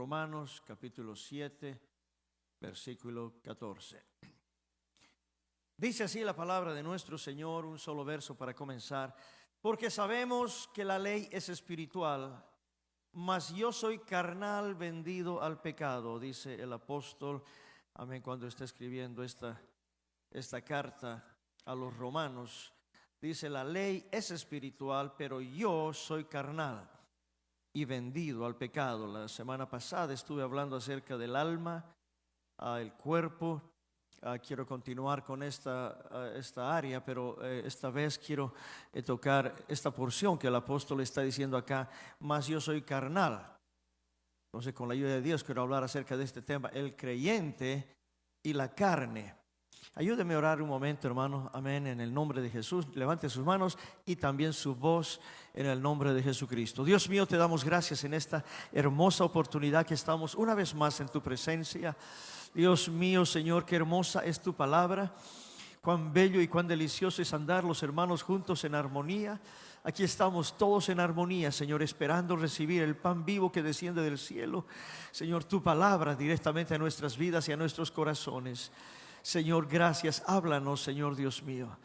Romanos capítulo 7, versículo 14. Dice así la palabra de nuestro Señor, un solo verso para comenzar. Porque sabemos que la ley es espiritual, mas yo soy carnal, vendido al pecado, dice el apóstol, amén, cuando está escribiendo esta carta a los romanos. Dice, la ley es espiritual, pero yo soy carnal y vendido al pecado. La semana pasada estuve hablando acerca del alma, el cuerpo. Quiero continuar con esta área, pero esta vez quiero tocar esta porción que el apóstol está diciendo acá, mas yo soy carnal. Entonces, con la ayuda de Dios quiero hablar acerca de este tema, el creyente y la carne. Ayúdeme a orar un momento, hermano, amén, en el nombre de Jesús. Levante sus manos y también su voz en el nombre de Jesucristo. Dios mío, te damos gracias en esta hermosa oportunidad que estamos una vez más en tu presencia. Dios mío, Señor, qué hermosa es tu palabra. Cuán bello y cuán delicioso es andar los hermanos juntos en armonía. Aquí estamos todos en armonía, Señor, esperando recibir el pan vivo que desciende del cielo. Señor, tu palabra directamente a nuestras vidas y a nuestros corazones. Señor, gracias. Háblanos, Señor Dios mío.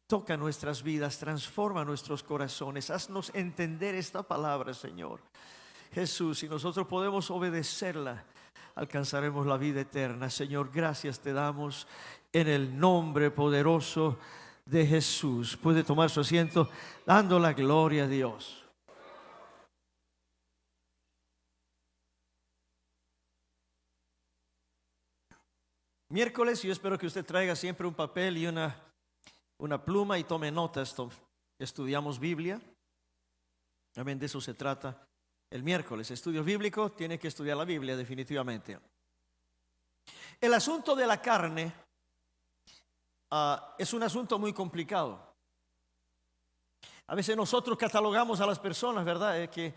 Toca nuestras vidas, transforma nuestros corazones. Haznos entender esta palabra, Señor. Jesús, si nosotros podemos obedecerla, alcanzaremos la vida eterna. Señor, gracias te damos en el nombre poderoso de Jesús. Puede tomar su asiento dando la gloria a Dios. Miércoles, yo espero que usted traiga siempre un papel y una pluma y tome notas. Estudiamos Biblia. Amén, de eso se trata. El miércoles, estudio bíblico, tiene que estudiar la Biblia definitivamente. El asunto de la carne es un asunto muy complicado. A veces nosotros catalogamos a las personas, ¿verdad? Que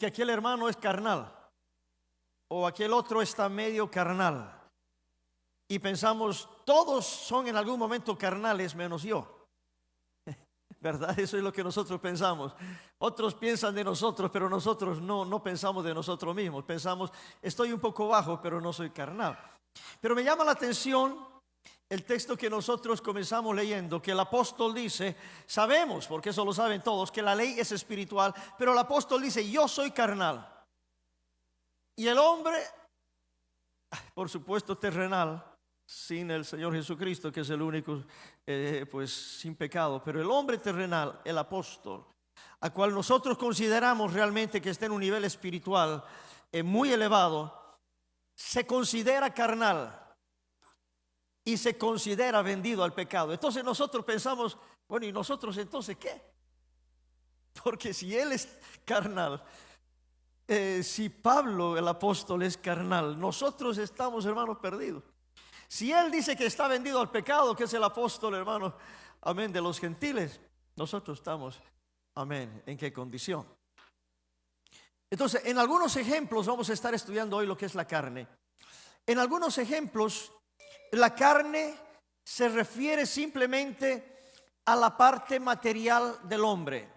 aquel hermano es carnal o aquel otro está medio carnal. Y pensamos, todos son en algún momento carnales menos yo. ¿Verdad? Eso es lo que nosotros pensamos. Otros piensan de nosotros, pero nosotros no pensamos de nosotros mismos. Pensamos, estoy un poco bajo, pero no soy carnal. Pero me llama la atención el texto que nosotros comenzamos leyendo, que el apóstol dice, sabemos, porque eso lo saben todos, que la ley es espiritual, pero el apóstol dice, yo soy carnal. Y el hombre, por supuesto terrenal, sin el Señor Jesucristo, que es el único, pues sin pecado, pero el hombre terrenal, el apóstol, a cual nosotros consideramos realmente que está en un nivel espiritual muy elevado, se considera carnal y se considera vendido al pecado. Entonces nosotros pensamos, bueno, ¿y nosotros entonces qué? Porque si él es carnal, si Pablo el apóstol es carnal, nosotros estamos, hermanos, perdidos. Si él dice que está vendido al pecado, que es el apóstol, hermano, amén, de los gentiles, nosotros estamos, amén, ¿en qué condición? Entonces, en algunos ejemplos vamos a estar estudiando hoy lo que es la carne. En algunos ejemplos, la carne se refiere simplemente a la parte material del hombre,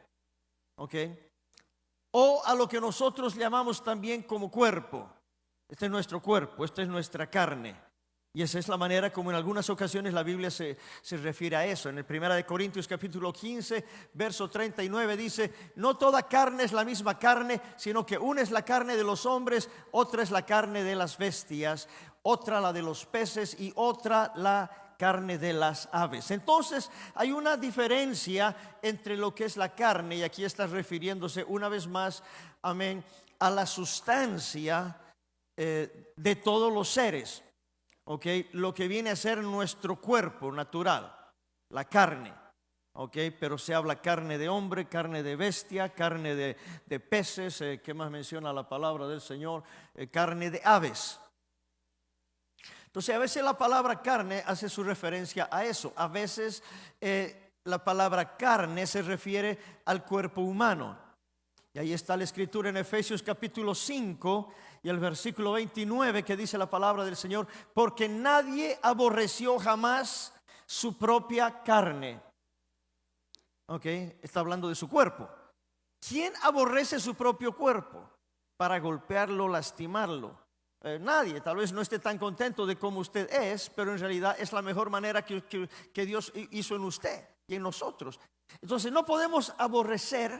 ¿ok? O a lo que nosotros llamamos también como cuerpo. Este es nuestro cuerpo, esta es nuestra carne. Y esa es la manera como en algunas ocasiones la Biblia se refiere a eso. En el 1 Corintios capítulo 15, verso 39 dice, no toda carne es la misma carne, sino que una es la carne de los hombres, otra es la carne de las bestias, otra la de los peces y otra la carne de las aves. Entonces hay una diferencia entre lo que es la carne, y aquí está refiriéndose una vez más, amén, a la sustancia de todos los seres. Okay, lo que viene a ser nuestro cuerpo natural, la carne, okay, pero se habla carne de hombre, carne de bestia, carne de peces, ¿qué más menciona la palabra del Señor? Carne de aves. Entonces a veces la palabra carne hace su referencia a eso, a veces la palabra carne se refiere al cuerpo humano. Y ahí está la escritura en Efesios capítulo 5 y el versículo 29 que dice la palabra del Señor, porque nadie aborreció jamás su propia carne. Ok, está hablando de su cuerpo. ¿Quién aborrece su propio cuerpo? para golpearlo, lastimarlo. Nadie tal vez no esté tan contento de cómo usted es, pero en realidad es la mejor manera que Dios hizo en usted y en nosotros. Entonces no podemos aborrecer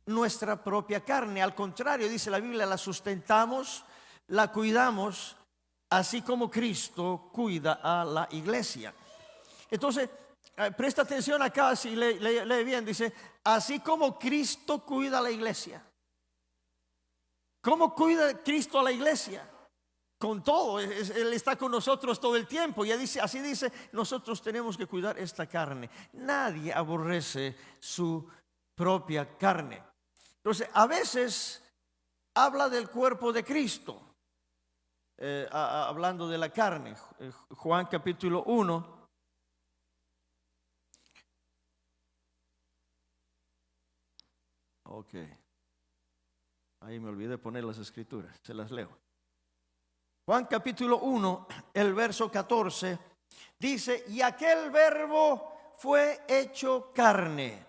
nuestra propia carne. Al contrario, dice la Biblia, la sustentamos, la cuidamos, así como Cristo cuida a la iglesia. Entonces, presta atención acá, si lee bien, dice, así como Cristo cuida a la iglesia. ¿Cómo cuida Cristo a la iglesia? Con todo, Él está con nosotros todo el tiempo. Y así dice, nosotros tenemos que cuidar esta carne. Nadie aborrece su propia carne. Entonces, a veces habla del cuerpo de Cristo, hablando de la carne. Juan capítulo 1. Ok. Ahí me olvidé poner las escrituras, se las leo. Juan capítulo 1, el verso 14, dice, y aquel verbo fue hecho carne.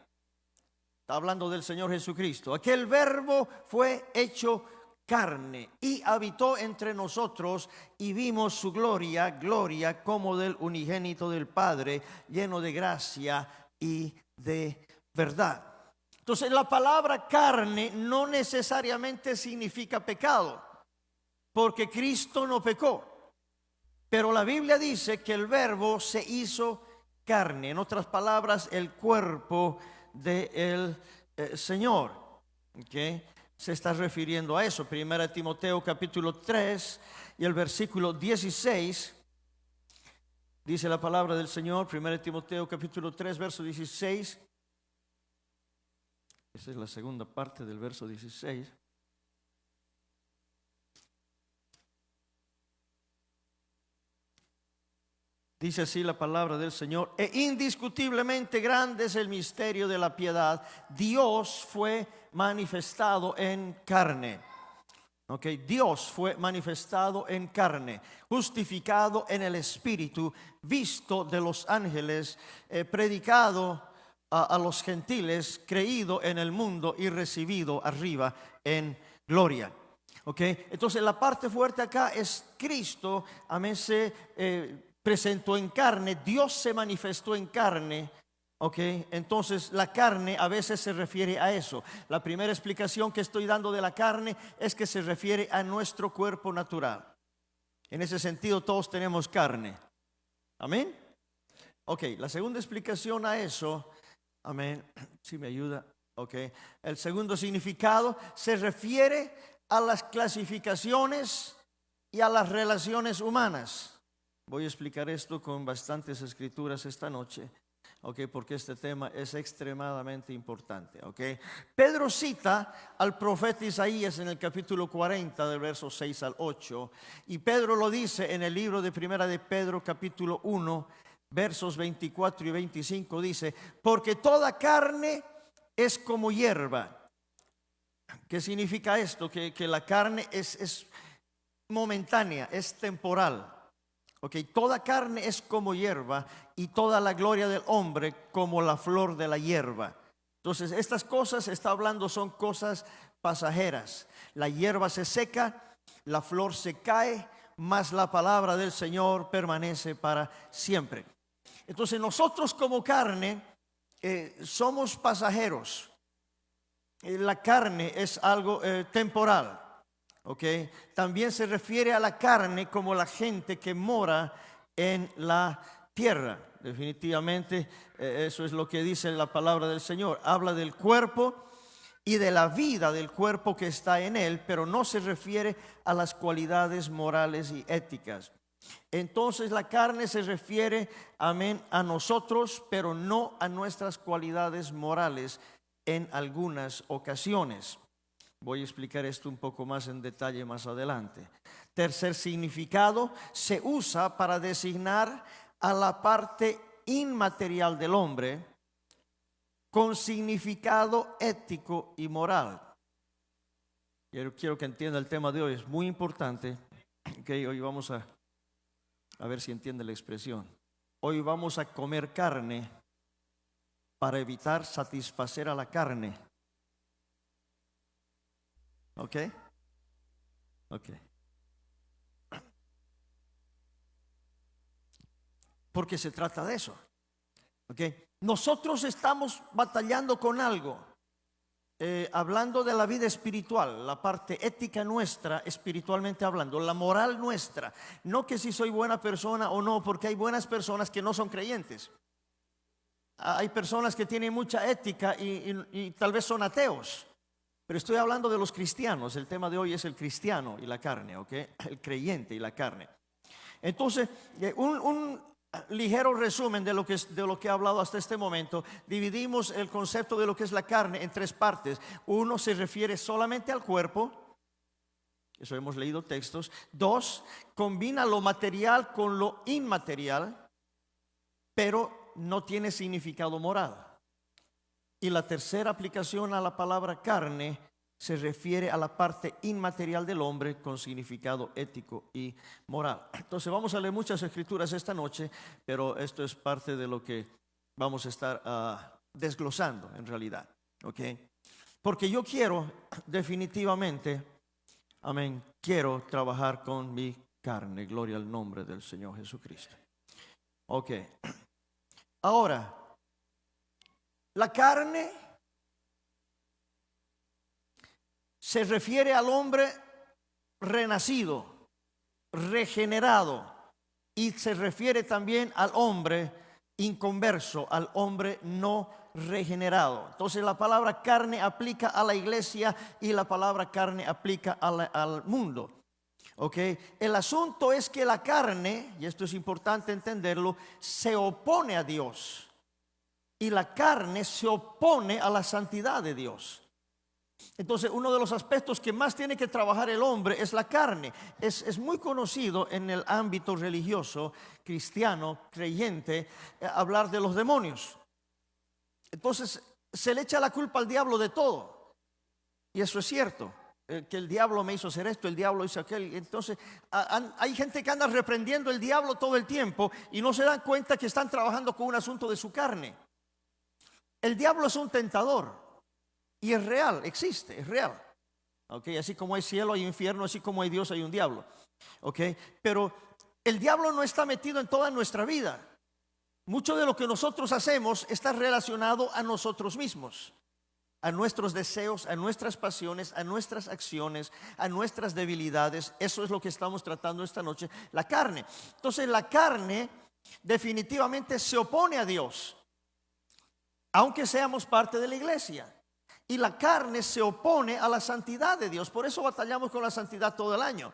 Está hablando del Señor Jesucristo. Aquel verbo fue hecho carne y habitó entre nosotros y vimos su gloria, gloria como del unigénito del Padre, lleno de gracia y de verdad. Entonces la palabra carne no necesariamente significa pecado, porque Cristo no pecó. Pero la Biblia dice que el verbo se hizo carne. En otras palabras, el cuerpo del Señor. ¿Okay? Se está refiriendo a eso. 1 Timoteo capítulo 3 y el versículo 16. Dice la palabra del Señor. 1 Timoteo capítulo 3 verso 16. Esa es la segunda parte del verso 16. Dice así la palabra del Señor: e indiscutiblemente grande es el misterio de la piedad. Dios fue manifestado en carne. Okay, Dios fue manifestado en carne, justificado en el Espíritu, visto de los ángeles, predicado a los gentiles, creído en el mundo y recibido arriba en gloria. Okay, entonces la parte fuerte acá es Cristo, amén, se presentó en carne, Dios se manifestó en carne. Okay, entonces la carne a veces se refiere a eso. La primera explicación que estoy dando de la carne es que se refiere a nuestro cuerpo natural. En ese sentido todos tenemos carne. Amén. Ok, la segunda explicación a eso, amén, si me ayuda. Ok, el segundo significado se refiere a las clasificaciones y a las relaciones humanas. Voy a explicar esto con bastantes escrituras esta noche. Okay, porque este tema es extremadamente importante. Okay. Pedro cita al profeta Isaías en el capítulo 40 del verso 6 al 8, y Pedro lo dice en el libro de Primera de Pedro capítulo 1 versos 24 y 25. Dice: porque toda carne es como hierba. ¿Qué significa esto? Que la carne es momentánea, es temporal. Okay, toda carne es como hierba y toda la gloria del hombre como la flor de la hierba. Entonces estas cosas está hablando son cosas pasajeras. La hierba se seca, la flor se cae, mas la palabra del Señor permanece para siempre. Entonces nosotros como carne somos pasajeros. La carne es algo temporal. Okay. También se refiere a la carne como la gente que mora en la tierra. Definitivamente eso es lo que dice la palabra del Señor. Habla del cuerpo y de la vida del cuerpo que está en él, pero no se refiere a las cualidades morales y éticas. Entonces la carne se refiere, amén, a nosotros, pero no a nuestras cualidades morales en algunas ocasiones. Voy a explicar esto un poco más en detalle más adelante. Tercer significado, se usa para designar a la parte inmaterial del hombre con significado ético y moral. Quiero que entienda el tema de hoy, es muy importante. Okay, hoy vamos a ver si entiende la expresión. Hoy vamos a comer carne para evitar satisfacer a la carne. ¿Ok? Ok. Porque se trata de eso. Ok. Nosotros estamos batallando con algo. Hablando de la vida espiritual, la parte ética nuestra, espiritualmente hablando, la moral nuestra. No que si soy buena persona o no, porque hay buenas personas que no son creyentes. Hay personas que tienen mucha ética y tal vez son ateos. Pero estoy hablando de los cristianos. El tema de hoy es el cristiano y la carne, ¿ok? El creyente y la carne. Entonces, un ligero resumen de lo que he hablado hasta este momento. Dividimos el concepto de lo que es la carne en tres partes. Uno se refiere solamente al cuerpo. Eso hemos leído textos. Dos, combina lo material con lo inmaterial, pero no tiene significado moral. Y la tercera aplicación a la palabra carne se refiere a la parte inmaterial del hombre con significado ético y moral. Entonces vamos a leer muchas escrituras esta noche, pero esto es parte de lo que vamos a estar desglosando en realidad, ¿ok? Porque yo quiero definitivamente, amén, quiero trabajar con mi carne. Gloria al nombre del Señor Jesucristo. Ok. Ahora, la carne se refiere al hombre renacido, regenerado, y se refiere también al hombre inconverso, al hombre no regenerado. Entonces la palabra carne aplica a la iglesia y la palabra carne aplica al mundo. ¿Ok? El asunto es que la carne, y esto es importante entenderlo, se opone a Dios. Y la carne se opone a la santidad de Dios. Entonces uno de los aspectos que más tiene que trabajar el hombre es la carne. Es muy conocido en el ámbito religioso, cristiano, creyente, hablar de los demonios. Entonces se le echa la culpa al diablo de todo. Y eso es cierto. Que el diablo me hizo hacer esto, el diablo hizo aquel. Entonces hay gente que anda reprendiendo el diablo todo el tiempo y no se dan cuenta que están trabajando con un asunto de su carne. El diablo es un tentador y es real, existe, es real. Okay, así como hay cielo, hay infierno, así como hay Dios, hay un diablo. Okay, pero el diablo no está metido en toda nuestra vida. Mucho de lo que nosotros hacemos está relacionado a nosotros mismos, a nuestros deseos, a nuestras pasiones, a nuestras acciones, a nuestras debilidades. Eso es lo que estamos tratando esta noche, la carne. Entonces la carne definitivamente se opone a Dios, aunque seamos parte de la iglesia. Y la carne se opone a la santidad de Dios. Por eso batallamos con la santidad todo el año.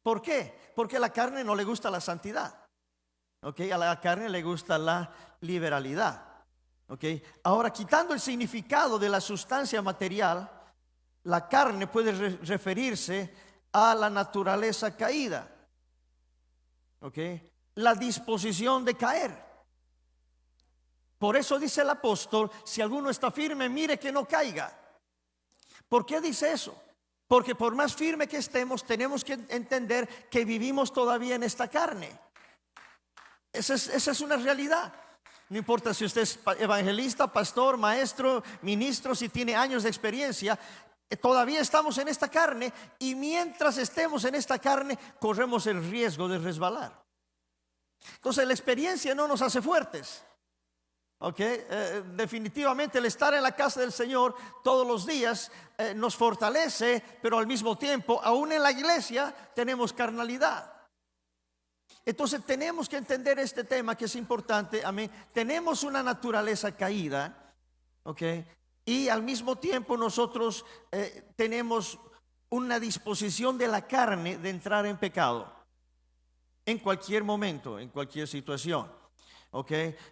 ¿Por qué? Porque a la carne no le gusta la santidad. ¿Okay? A la carne le gusta la liberalidad. ¿Okay? Ahora, quitando el significado de la sustancia material, la carne puede referirse a la naturaleza caída. ¿Okay? La disposición de caer. Por eso dice el apóstol, si alguno está firme, mire que no caiga. ¿Por qué dice eso? Porque por más firme que estemos, tenemos que entender que vivimos todavía en esta carne. Esa es una realidad. No importa si usted es evangelista, pastor, maestro, ministro, si tiene años de experiencia, todavía estamos en esta carne. Y mientras estemos en esta carne, corremos el riesgo de resbalar. Entonces la experiencia no nos hace fuertes. Definitivamente el estar en la casa del Señor todos los días nos fortalece, pero al mismo tiempo, aún en la iglesia tenemos carnalidad. Entonces tenemos que entender este tema que es importante. Amén. Tenemos una naturaleza caída, y al mismo tiempo nosotros tenemos una disposición de la carne de entrar en pecado en cualquier momento, en cualquier situación.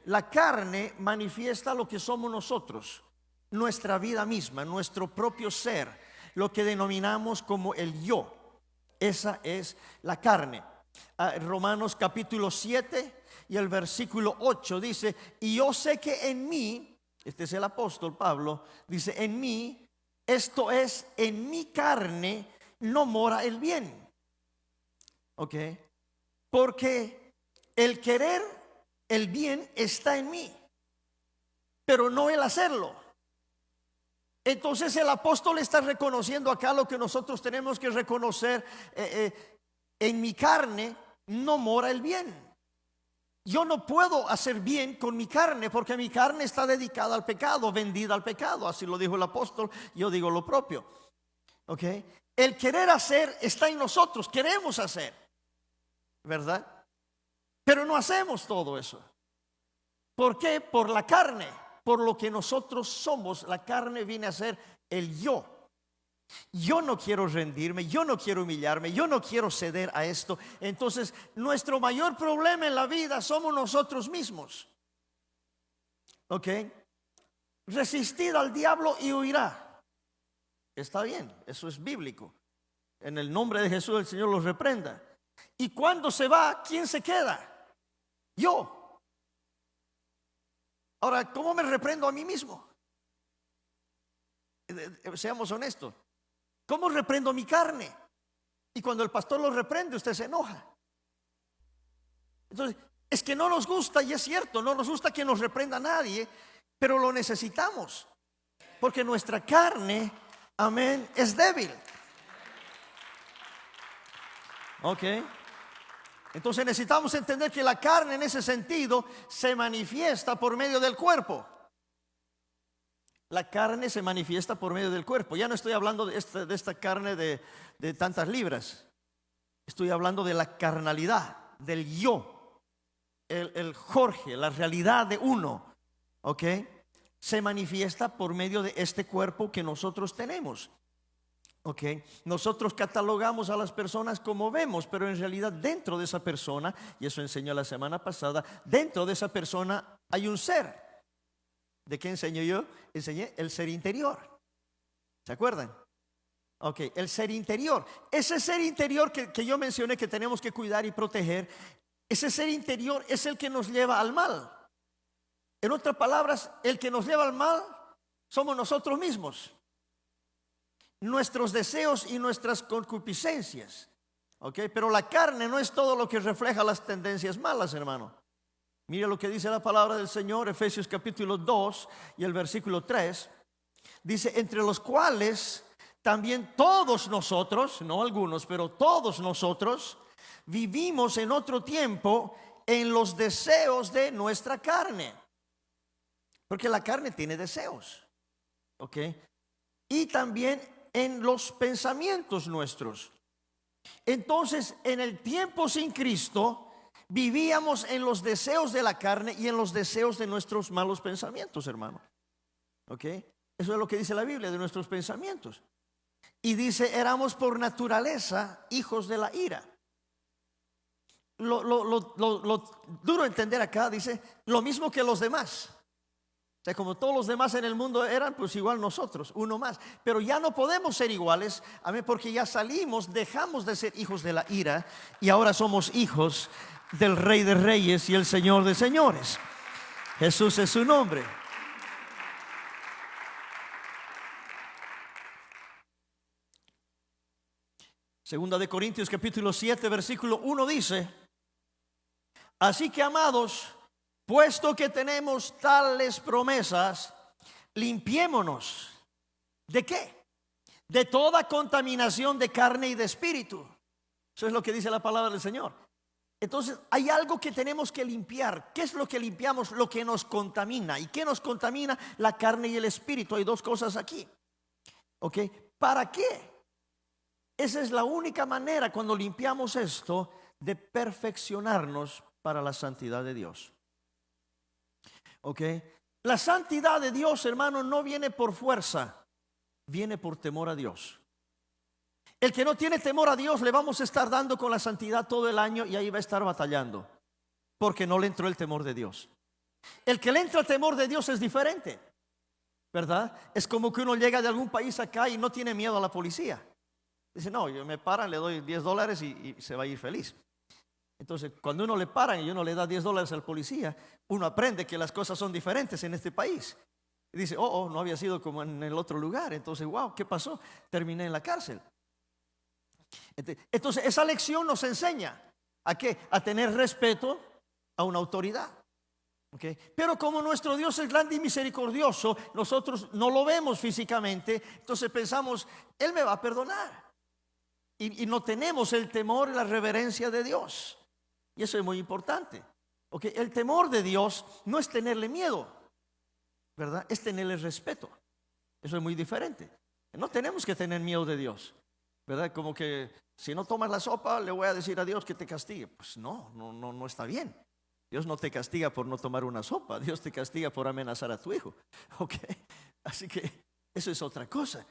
La carne manifiesta lo que somos nosotros, nuestra vida misma, nuestro propio ser, lo que denominamos como el yo. Esa es la carne. Romanos capítulo 7 y el versículo 8 dice: y yo sé que en mí, este es el apóstol Pablo, dice: en mí, esto es, en mi carne no mora el bien. Porque el querer el bien está en mí, pero no el hacerlo. Entonces el apóstol está reconociendo acá lo que nosotros tenemos que reconocer. En mi carne no mora el bien. Yo no puedo hacer bien con mi carne, porque mi carne está dedicada al pecado, vendida al pecado. Así lo dijo el apóstol, yo digo lo propio. ¿Ok? El querer hacer está en nosotros, queremos hacer, ¿verdad? Pero no hacemos todo eso. ¿Por qué? Por la carne, por lo que nosotros somos. La carne viene a ser el yo. Yo no quiero rendirme, yo no quiero humillarme, yo no quiero ceder a esto. Entonces, nuestro mayor problema en la vida somos nosotros mismos. ¿Ok? Resistid al diablo y huirá. Está bien, eso es bíblico. En el nombre de Jesús el Señor los reprenda. Y cuando se va, ¿quién se queda? Yo. Ahora, ¿cómo me reprendo a mí mismo? Seamos honestos. ¿Cómo reprendo mi carne? Y cuando el pastor lo reprende, usted se enoja. Entonces, es que no nos gusta, y es cierto, no nos gusta que nos reprenda nadie, pero lo necesitamos. Porque nuestra carne, amén, es débil. Ok. Entonces necesitamos entender que la carne en ese sentido se manifiesta por medio del cuerpo. La carne se manifiesta por medio del cuerpo. Ya no estoy hablando de esta carne de tantas libras. Estoy hablando de la carnalidad, del yo, el Jorge, la realidad de uno. ¿Ok? Se manifiesta por medio de este cuerpo que nosotros tenemos. ¿Ok? Nosotros catalogamos a las personas como vemos, pero en realidad dentro de esa persona, y eso enseñó la semana pasada, dentro de esa persona hay un ser. ¿De qué enseño yo? Enseñé el ser interior. ¿Se acuerdan? Ok, el ser interior. Ese ser interior que yo mencioné que tenemos que cuidar y proteger, ese ser interior es el que nos lleva al mal. En otras palabras, el que nos lleva al mal somos nosotros mismos. Nuestros deseos y nuestras concupiscencias. Ok, pero la carne no es todo lo que refleja las tendencias malas, hermano. Mire lo que dice la palabra del Señor, Efesios capítulo 2 y el versículo 3. Dice, entre los cuales también todos nosotros, no algunos, pero todos nosotros, vivimos en otro tiempo en los deseos de nuestra carne. Porque la carne tiene deseos. ¿Ok? Y también en los pensamientos nuestros. Entonces, en el tiempo sin Cristo, vivíamos en los deseos de la carne y en los deseos de nuestros malos pensamientos, hermano. ¿Ok? Eso es lo que dice la Biblia de nuestros pensamientos. Y dice, éramos por naturaleza hijos de la ira. Lo duro entender acá, dice, lo mismo que los demás. O sea, como todos los demás en el mundo eran, pues igual nosotros, uno más. Pero ya no podemos ser iguales, amén, porque ya salimos, dejamos de ser hijos de la ira y ahora somos hijos del Rey de Reyes y el Señor de Señores. Jesús es su nombre. Segunda de Corintios capítulo 7 versículo 1 dice: así que, amados, puesto que tenemos tales promesas, limpiémonos. ¿De qué? De toda contaminación de carne y de espíritu. Eso es lo que dice la palabra del Señor. Entonces hay algo que tenemos que limpiar. ¿Qué es lo que limpiamos? Lo que nos contamina. ¿Y qué nos contamina? La carne y el espíritu. Hay dos cosas aquí. ¿Ok? ¿Para qué? Esa es la única manera cuando limpiamos esto de perfeccionarnos para la santidad de Dios. ¿Ok? La santidad de Dios, hermano, no viene por fuerza, viene por temor a Dios. El que no tiene temor a Dios, le vamos a estar dando con la santidad todo el año y ahí va a estar batallando, porque no le entró el temor de Dios. El que le entra el temor de Dios es diferente, ¿verdad? Es como que uno llega de algún país acá y no tiene miedo a la policía. Dice, no, yo me paran, le doy $10 y se va a ir feliz. Entonces, cuando uno le paran y uno le da $10 al policía, uno aprende que las cosas son diferentes en este país. Y dice, no había sido como en el otro lugar. Entonces, wow, ¿qué pasó? Terminé en la cárcel. Entonces, esa lección nos enseña ¿a qué? A tener respeto a una autoridad. ¿Ok? Pero como nuestro Dios es grande y misericordioso, nosotros no lo vemos físicamente, entonces pensamos, Él me va a perdonar. Y no tenemos el temor y la reverencia de Dios. Y eso es muy importante. ¿Ok? El temor de Dios no es tenerle miedo, ¿verdad? Es tenerle respeto. Eso es muy diferente. No tenemos que tener miedo de Dios, ¿verdad? Como que si no tomas la sopa, le voy a decir a Dios que te castigue. Pues no está bien. Dios no te castiga por no tomar una sopa. Dios te castiga por amenazar a tu hijo. ¿Ok? Así que eso es otra cosa.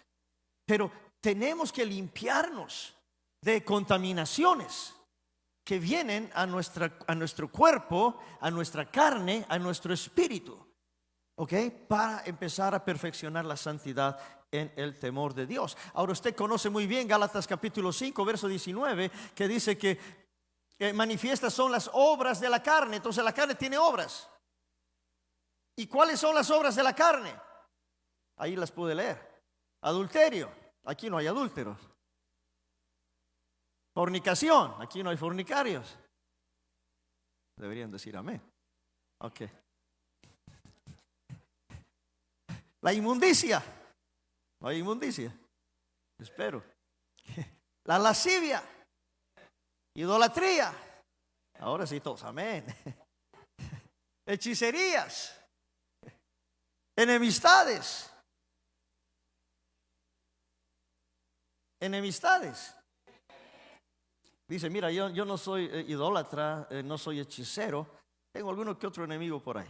Pero tenemos que limpiarnos de contaminaciones que vienen a nuestro cuerpo, a nuestra carne, a nuestro espíritu. ¿Ok? Para empezar a perfeccionar la santidad en el temor de Dios. Ahora usted conoce muy bien Gálatas capítulo 5, verso 19, que dice que manifiestas son las obras de la carne. Entonces la carne tiene obras. ¿Y cuáles son las obras de la carne? Ahí las pude leer. Adulterio, aquí no hay adúlteros. Fornicación, aquí no hay fornicarios. Deberían decir amén. Ok. La inmundicia, no hay inmundicia, espero. La lascivia, idolatría, ahora sí todos, amén. Hechicerías, enemistades. Dice, mira, yo no soy idólatra, no soy hechicero, tengo alguno que otro enemigo por ahí.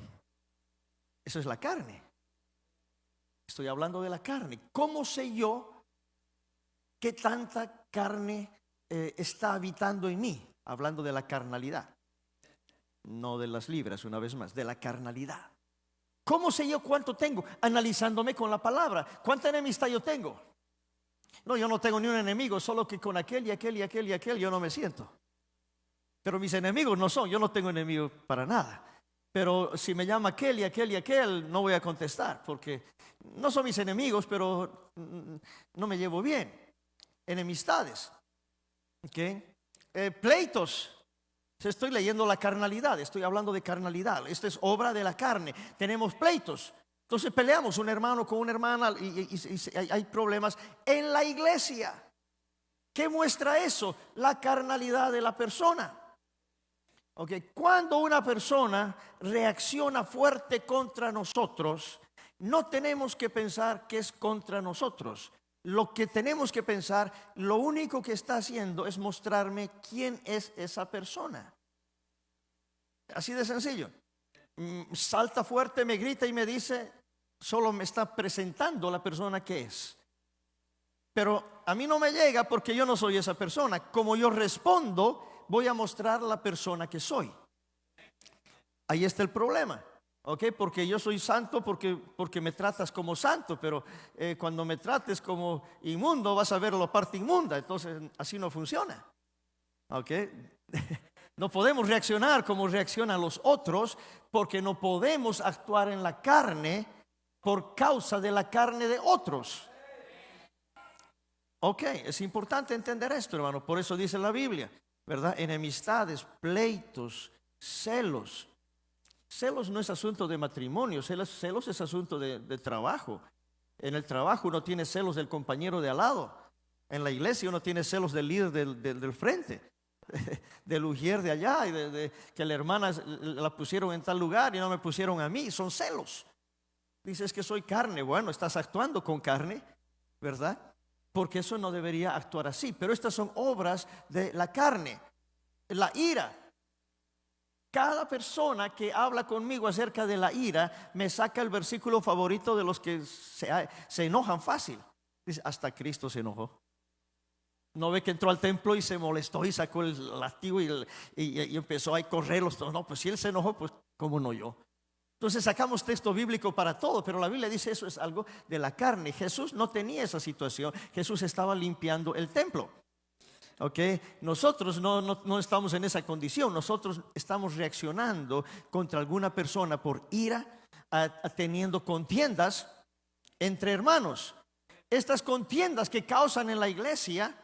Eso es la carne. Estoy hablando de la carne. ¿Cómo sé yo qué tanta carne está habitando en mí? Hablando de la carnalidad. No de las libras, una vez más, de la carnalidad. ¿Cómo sé yo cuánto tengo? Analizándome con la palabra. ¿Cuánta enemistad yo tengo? No, yo no tengo ni un enemigo, solo que con aquel y aquel y aquel y aquel yo no me siento. Pero mis enemigos no son, yo no tengo enemigos para nada. Pero si me llama aquel y aquel y aquel, no voy a contestar, porque no son mis enemigos, pero no me llevo bien. Enemistades. ¿Okay? Pleitos. Estoy leyendo la carnalidad, estoy hablando de carnalidad. Esta es obra de la carne. Tenemos pleitos. Entonces peleamos un hermano con una hermana y hay problemas en la iglesia. ¿Qué muestra eso? La carnalidad de la persona. Okay. Cuando una persona reacciona fuerte contra nosotros, no tenemos que pensar que es contra nosotros. Lo que tenemos que pensar, lo único que está haciendo es mostrarme quién es esa persona. Así de sencillo. Salta fuerte, me grita y me dice, solo me está presentando la persona que es. Pero a mí no me llega porque yo no soy esa persona. Como yo respondo, voy a mostrar la persona que soy. Ahí está el problema. ¿Ok? Porque yo soy santo porque me tratas como santo, pero cuando me trates como inmundo vas a ver la parte inmunda. Entonces así no funciona. ¿Ok? No podemos reaccionar como reaccionan los otros, porque no podemos actuar en la carne por causa de la carne de otros. Ok, es importante entender esto, hermano. Por eso dice la Biblia, ¿verdad? Enemistades, pleitos, celos. Celos no es asunto de matrimonio, celos es asunto de trabajo. En el trabajo uno tiene celos del compañero de al lado. En la iglesia uno tiene celos del líder del frente, del ujier de allá, y de que la hermana la pusieron en tal lugar y no me pusieron a mí. Son celos. Dices que soy carne. Bueno, estás actuando con carne, ¿verdad? Porque eso no debería actuar así. Pero estas son obras de la carne. La ira. Cada persona que habla conmigo acerca de la ira me saca el versículo favorito de los que se enojan fácil. Dice, hasta Cristo se enojó. ¿No ve que entró al templo y se molestó y sacó el látigo y empezó a correr los todos? No, pues si él se enojó, pues cómo no yo. Entonces sacamos texto bíblico para todo, pero la Biblia dice eso es algo de la carne. Jesús no tenía esa situación. Jesús estaba limpiando el templo. Okay. Nosotros no estamos en esa condición. Nosotros estamos reaccionando contra alguna persona por ira, teniendo contiendas entre hermanos. Estas contiendas que causan en la iglesia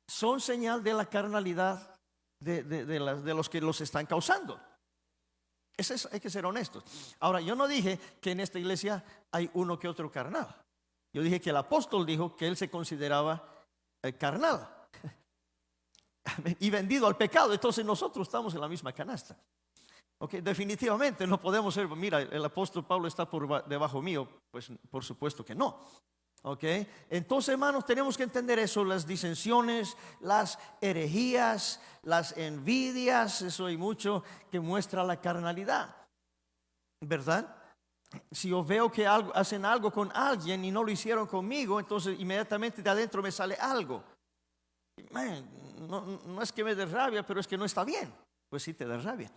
son señal de la carnalidad de los que los están causando. Hay que ser honestos. Ahora, yo no dije que en esta iglesia hay uno que otro carnal. Yo dije que el apóstol dijo que él se consideraba carnal y vendido al pecado. Entonces nosotros estamos en la misma canasta. Okay, definitivamente no podemos ser, mira, el apóstol Pablo está debajo mío. Pues por supuesto que no. Okay. Entonces, hermanos, tenemos que entender eso: las disensiones, las herejías, las envidias. Eso hay mucho que muestra la carnalidad, ¿verdad? Si yo veo que hacen algo con alguien y no lo hicieron conmigo, entonces inmediatamente de adentro me sale algo. No es que me dé rabia, pero es que no está bien. Pues sí te da rabia.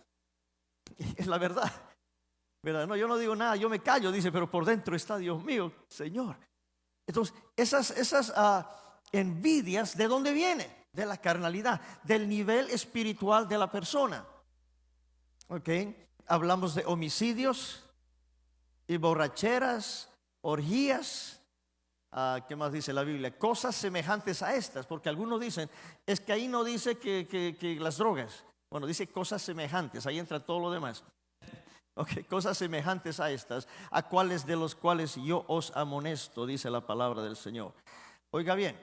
Es la verdad, ¿verdad? No, yo no digo nada, yo me callo, dice, pero por dentro está, Dios mío, Señor. Entonces, esas envidias, ¿de dónde viene? De la carnalidad, del nivel espiritual de la persona. ¿Ok? Hablamos de homicidios y borracheras, orgías. ¿Qué más dice la Biblia? Cosas semejantes a estas, porque algunos dicen, es que ahí no dice que las drogas. Bueno, dice cosas semejantes, ahí entra todo lo demás. Okay, cosas semejantes a estas, a cuáles de los cuales yo os amonesto, dice la palabra del Señor. Oiga bien,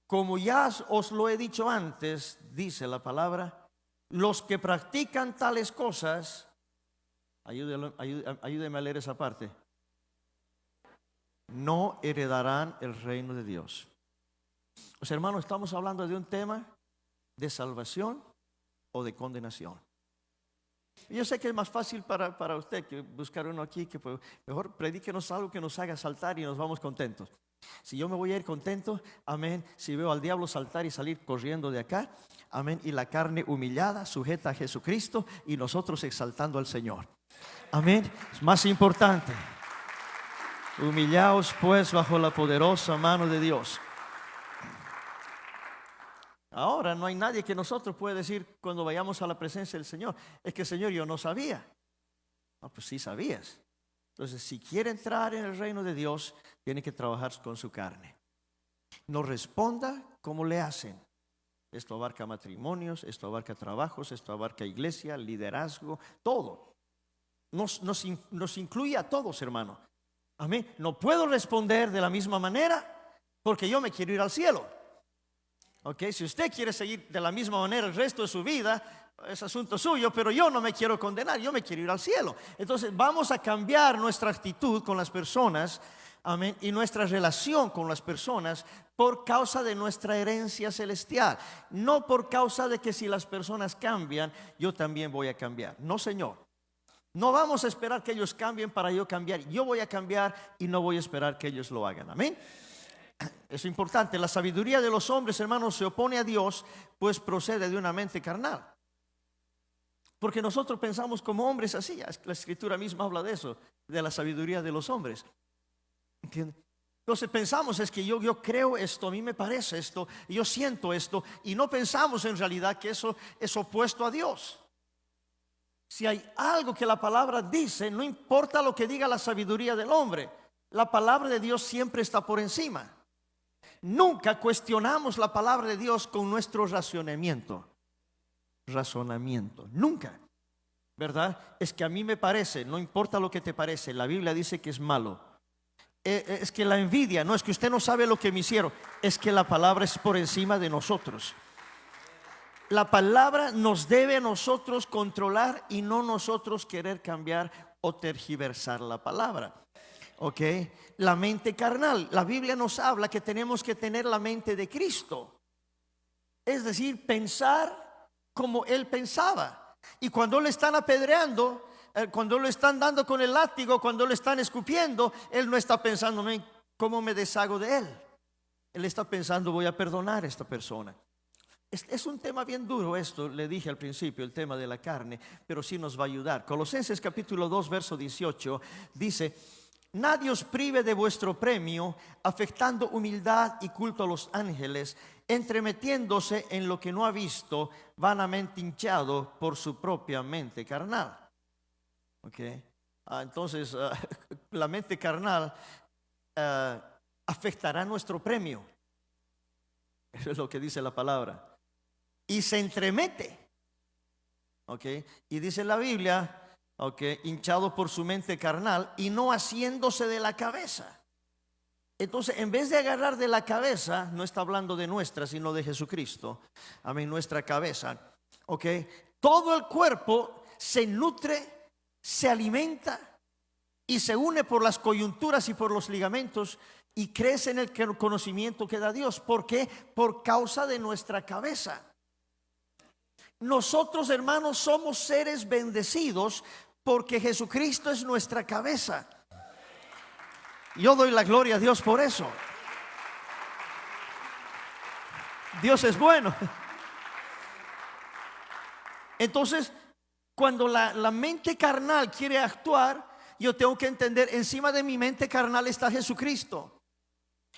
como ya os lo he dicho antes, dice la palabra, los que practican tales cosas, ayúdeme a leer esa parte, no heredarán el reino de Dios. O sea, hermanos, estamos hablando de un tema de salvación o de condenación. Yo sé que es más fácil para usted que buscar uno aquí, que mejor predíquenos algo que nos haga saltar y nos vamos contentos. Si yo me voy a ir contento, amén, si veo al diablo saltar y salir corriendo de acá, amén, y la carne humillada, sujeta a Jesucristo y nosotros exaltando al Señor, amén, es más importante. Humillaos pues bajo la poderosa mano de Dios. Ahora no hay nadie que nosotros pueda decir cuando vayamos a la presencia del Señor, es que Señor, yo no sabía. No, pues sí sabías. Entonces, si quiere entrar en el reino de Dios, tiene que trabajar con su carne. No responda como le hacen. Esto abarca matrimonios, esto abarca trabajos, esto abarca iglesia, liderazgo, todo. Nos incluye a todos, hermano. Amén. No puedo responder de la misma manera porque yo me quiero ir al cielo. Okay, si usted quiere seguir de la misma manera el resto de su vida, es asunto suyo, pero yo no me quiero condenar, yo me quiero ir al cielo. Entonces vamos a cambiar nuestra actitud con las personas, amén, y nuestra relación con las personas por causa de nuestra herencia celestial, no por causa de que si las personas cambian, yo también voy a cambiar. No, Señor. No vamos a esperar que ellos cambien para yo cambiar. Yo voy a cambiar y no voy a esperar que ellos lo hagan. Amén. Es importante. La sabiduría de los hombres, hermanos, se opone a Dios, pues procede de una mente carnal. Porque nosotros pensamos como hombres así. La Escritura misma habla de eso, de la sabiduría de los hombres. ¿Entiendes? Entonces pensamos, es que yo creo esto, a mí me parece esto, yo siento esto, y no pensamos en realidad que eso es opuesto a Dios. Si hay algo que la palabra dice, no importa lo que diga la sabiduría del hombre, la palabra de Dios siempre está por encima. Nunca cuestionamos la palabra de Dios con nuestro razonamiento, nunca, ¿verdad? Es que a mí me parece, no importa lo que te parece, la Biblia dice que es malo. Es que la envidia, no es que usted no sabe lo que me hicieron, es que la palabra es por encima de nosotros. La palabra nos debe a nosotros controlar y no nosotros querer cambiar o tergiversar la palabra. Ok, la mente carnal. La Biblia nos habla que tenemos que tener la mente de Cristo. Es decir, pensar como Él pensaba. Y cuando le están apedreando, cuando le están dando con el látigo, cuando le están escupiendo, Él no está pensando, ¿cómo me deshago de él? Él está pensando, voy a perdonar a esta persona. Es un tema bien duro esto, le dije al principio, el tema de la carne, pero sí nos va a ayudar. Colosenses capítulo 2, verso 18, dice: nadie os prive de vuestro premio, afectando humildad y culto a los ángeles, entremetiéndose en lo que no ha visto, vanamente hinchado por su propia mente carnal. Okay. Entonces, la mente carnal afectará nuestro premio. Eso es lo que dice la palabra. Y se entremete. Okay. Y dice la Biblia hinchado por su mente carnal y no asiéndose de la cabeza. Entonces, en vez de agarrar de la cabeza, no está hablando de nuestra, sino de Jesucristo. Amén, nuestra cabeza. Todo el cuerpo se nutre, se alimenta y se une por las coyunturas y por los ligamentos y crece en el conocimiento que da Dios. ¿Por qué? Por causa de nuestra cabeza. Nosotros, hermanos, somos seres bendecidos porque Jesucristo es nuestra cabeza. Yo doy la gloria a Dios por eso. Dios es bueno. Entonces, cuando la mente carnal quiere actuar, yo tengo que entender, encima de mi mente carnal está Jesucristo.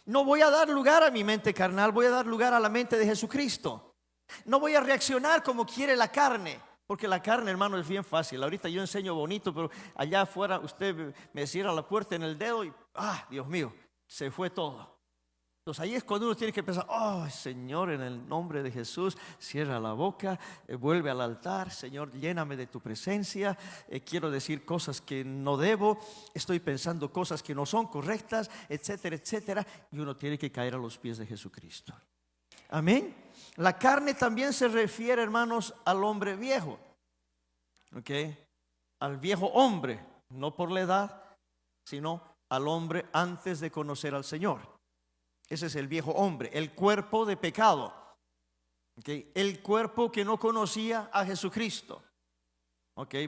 No voy a dar lugar a mi mente carnal, voy a dar lugar a la mente de Jesucristo. No voy a reaccionar como quiere la carne, porque la carne, hermano, es bien fácil. Ahorita yo enseño bonito, pero allá afuera usted me cierra la puerta en el dedo y Dios mío, se fue todo. Entonces ahí es cuando uno tiene que pensar: Señor, en el nombre de Jesús, cierra la boca, vuelve al altar. Señor, lléname de tu presencia. Quiero decir cosas que no debo, estoy pensando cosas que no son correctas, etcétera, etcétera. Y uno tiene que caer a los pies de Jesucristo. Amén. La carne también se refiere, hermanos, al hombre viejo. Al viejo hombre, no por la edad, sino al hombre antes de conocer al Señor. Ese es el viejo hombre, el cuerpo de pecado. El cuerpo que no conocía a Jesucristo.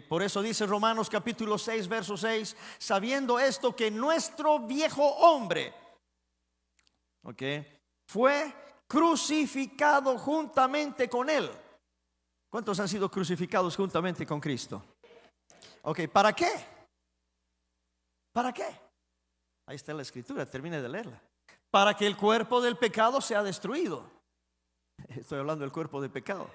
Por eso dice Romanos capítulo 6, verso 6: sabiendo esto, que nuestro viejo hombre fue crucificado juntamente con él. ¿Cuántos han sido crucificados juntamente con Cristo? ¿Para qué? ¿Para qué? Ahí está la escritura, termine de leerla. Para que el cuerpo del pecado sea destruido. Estoy hablando del cuerpo de pecado.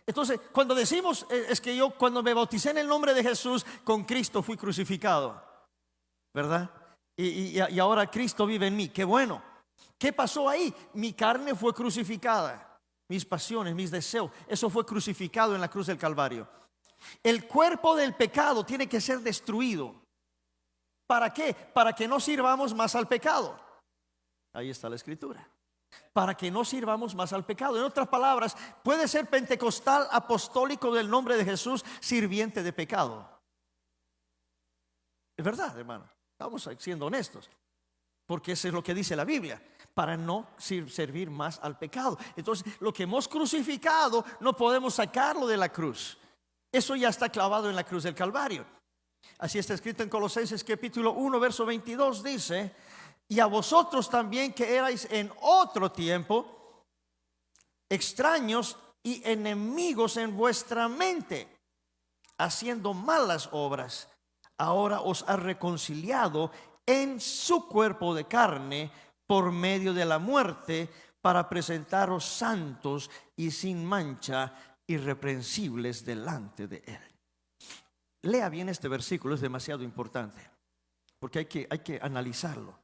Entonces, cuando decimos es que yo, cuando me bauticé en el nombre de Jesús, con Cristo fui crucificado, ¿verdad? Y ahora Cristo vive en mí. Qué bueno. ¿Qué pasó ahí? Mi carne fue crucificada, mis pasiones, mis deseos, eso fue crucificado en la cruz del Calvario. El cuerpo del pecado tiene que ser destruido. ¿Para qué? Para que no sirvamos más al pecado. Ahí está la escritura. Para que no sirvamos más al pecado. En otras palabras, puede ser pentecostal, apostólico del nombre de Jesús, sirviente de pecado. Es verdad, hermano. Estamos siendo honestos, porque eso es lo que dice la Biblia, para no servir más al pecado. Entonces, lo que hemos crucificado no podemos sacarlo de la cruz. Eso ya está clavado en la cruz del Calvario. Así está escrito en Colosenses capítulo 1, verso 22, dice: y a vosotros también, que erais en otro tiempo extraños y enemigos en vuestra mente, haciendo malas obras, ahora os ha reconciliado en su cuerpo de carne por medio de la muerte, para presentaros santos y sin mancha, irreprensibles delante de él. Lea bien este versículo, es demasiado importante, porque hay que analizarlo.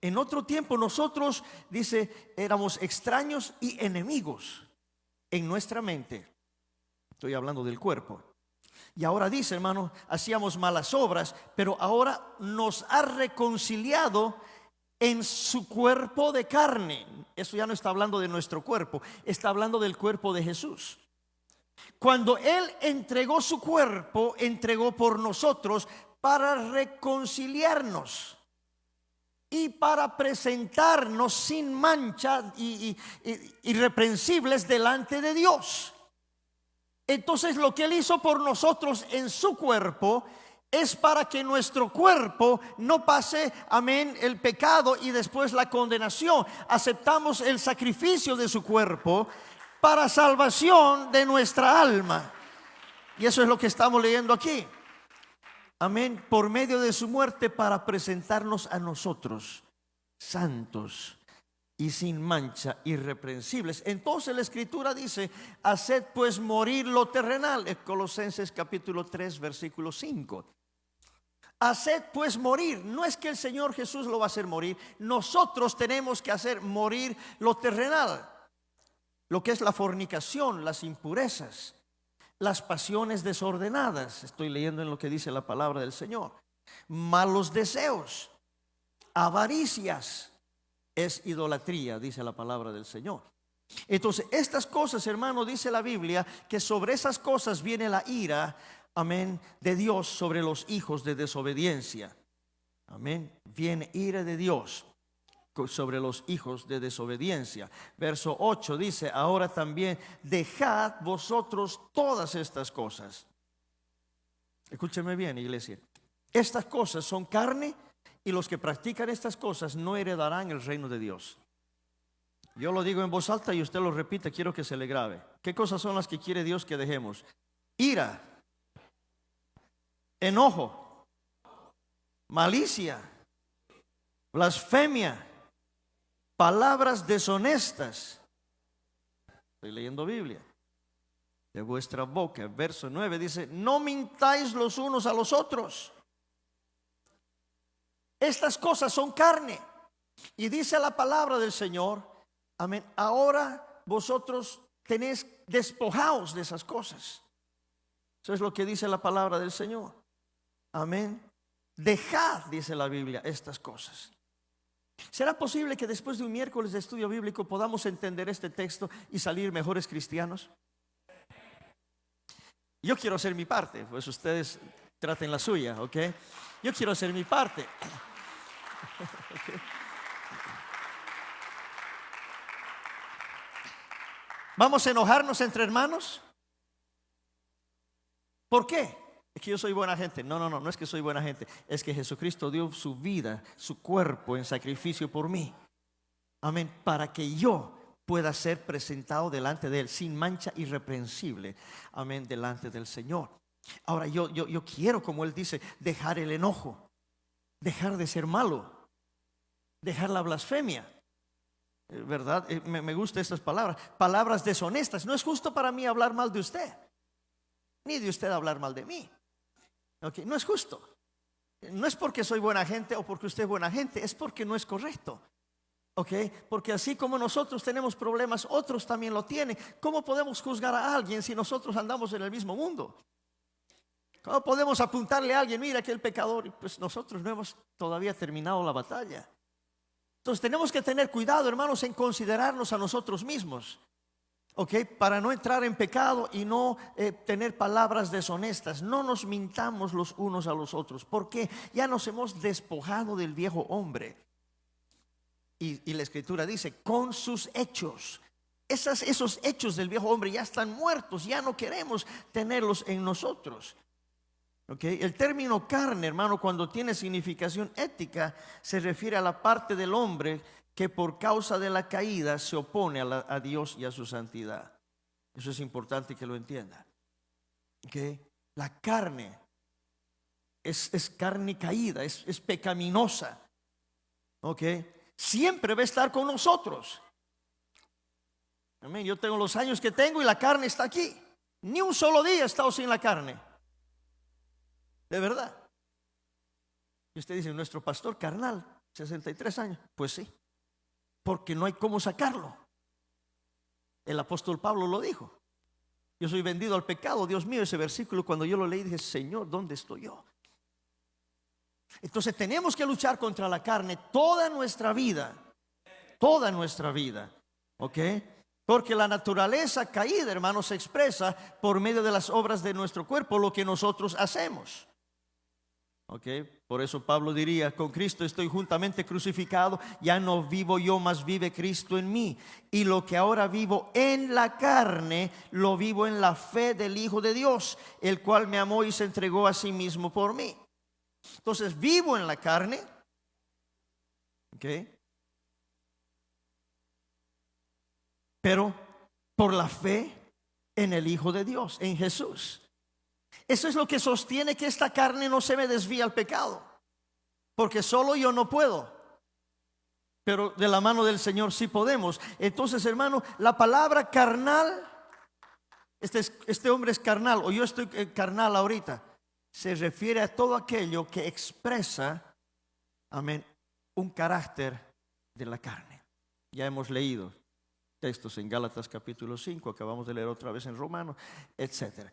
En otro tiempo nosotros, dice, éramos extraños y enemigos en nuestra mente. Estoy hablando del cuerpo. Y ahora dice, hermano, hacíamos malas obras, pero ahora nos ha reconciliado en su cuerpo de carne. Eso ya no está hablando de nuestro cuerpo, está hablando del cuerpo de Jesús. Cuando Él entregó su cuerpo, entregó por nosotros para reconciliarnos y para presentarnos sin mancha y irreprensibles delante de Dios. Entonces, lo que Él hizo por nosotros en su cuerpo es para que nuestro cuerpo no pase, amén, el pecado y después la condenación. Aceptamos el sacrificio de su cuerpo para salvación de nuestra alma. Y eso es lo que estamos leyendo aquí. Amén. Por medio de su muerte, para presentarnos a nosotros santos y sin mancha, irreprensibles. Entonces la escritura dice: haced pues morir lo terrenal. En Colosenses capítulo 3, versículo 5. Haced pues morir. No es que el Señor Jesús lo va a hacer morir. Nosotros tenemos que hacer morir lo terrenal. Lo que es la fornicación, las impurezas, las pasiones desordenadas. Estoy leyendo en lo que dice la palabra del Señor. Malos deseos, avaricias, es idolatría, dice la palabra del Señor. Entonces, estas cosas, hermano, dice la Biblia, que sobre esas cosas viene la ira, amén, de Dios sobre los hijos de desobediencia. Amén. Viene ira de Dios sobre los hijos de desobediencia. Verso 8 dice: ahora también dejad vosotros todas estas cosas. Escúcheme bien, iglesia. Estas cosas son carne, y los que practican estas cosas no heredarán el reino de Dios. Yo lo digo en voz alta y usted lo repite, quiero que se le grabe. ¿Qué cosas son las que quiere Dios que dejemos? Ira, enojo, malicia, blasfemia, palabras deshonestas. Estoy leyendo Biblia. De vuestra boca, verso 9 dice: no mintáis los unos a los otros. Estas cosas son carne. Y dice la palabra del Señor, amén, ahora vosotros tenéis despojaos de esas cosas. Eso es lo que dice la palabra del Señor. Amén. Dejad, dice la Biblia, estas cosas. ¿Será posible que después de un miércoles de estudio bíblico podamos entender este texto y salir mejores cristianos? Yo quiero hacer mi parte, pues ustedes traten la suya, ¿ok? Yo quiero hacer mi parte. Okay. ¿Vamos a enojarnos entre hermanos? ¿Por qué? Es que yo soy buena gente. No es que soy buena gente. Es que Jesucristo dio su vida, su cuerpo en sacrificio por mí. Amén. Para que yo pueda ser presentado delante de Él sin mancha, irreprensible. Amén. Delante del Señor. Ahora yo quiero, como Él dice, dejar el enojo, dejar de ser malo, dejar la blasfemia. ¿Verdad? Me gustan estas palabras. Palabras deshonestas. No es justo para mí hablar mal de usted, ni de usted hablar mal de mí. Okay. No es justo. No es porque soy buena gente o porque usted es buena gente, es porque no es correcto. Okay. Porque así como nosotros tenemos problemas, otros también lo tienen. ¿Cómo podemos juzgar a alguien si nosotros andamos en el mismo mundo? ¿Cómo podemos apuntarle a alguien, mira que el pecador? Pues nosotros no hemos todavía terminado la batalla. Entonces tenemos que tener cuidado, hermanos, en considerarnos a nosotros mismos, ¿ok? Para no entrar en pecado y no tener palabras deshonestas. No nos mintamos los unos a los otros, porque ya nos hemos despojado del viejo hombre. Y la Escritura dice, con sus hechos. Esos hechos del viejo hombre ya están muertos, ya no queremos tenerlos en nosotros. Okay. El término carne, hermano, cuando tiene significación ética, se refiere a la parte del hombre que por causa de la caída se opone a Dios y a su santidad. Eso es importante que lo entienda. Okay. La carne es carne caída, es pecaminosa. Okay. Siempre va a estar con nosotros. Amén. Yo tengo los años que tengo y la carne está aquí. Ni un solo día he estado sin la carne. De verdad. Y usted dice, nuestro pastor carnal, 63 años. Pues sí, porque no hay cómo sacarlo. El apóstol Pablo lo dijo. Yo soy vendido al pecado. Dios mío, ese versículo cuando yo lo leí dije, Señor, ¿dónde estoy yo? Entonces tenemos que luchar contra la carne toda nuestra vida. Toda nuestra vida. ¿Ok? Porque la naturaleza caída, hermanos, se expresa por medio de las obras de nuestro cuerpo, lo que nosotros hacemos. Okay. Por eso Pablo diría, con Cristo estoy juntamente crucificado, ya no vivo yo, mas vive Cristo en mí. Y lo que ahora vivo en la carne, lo vivo en la fe del Hijo de Dios, el cual me amó y se entregó a sí mismo por mí. Entonces vivo en la carne, okay, pero por la fe en el Hijo de Dios, en Jesús. Eso es lo que sostiene que esta carne no se me desvía al pecado. Porque solo yo no puedo, pero de la mano del Señor sí podemos. Entonces, hermano, la palabra carnal, este hombre es carnal, o yo estoy carnal ahorita, se refiere a todo aquello que expresa, amén, un carácter de la carne. Ya hemos leído textos en Gálatas capítulo 5, acabamos de leer otra vez en Romanos, etcétera.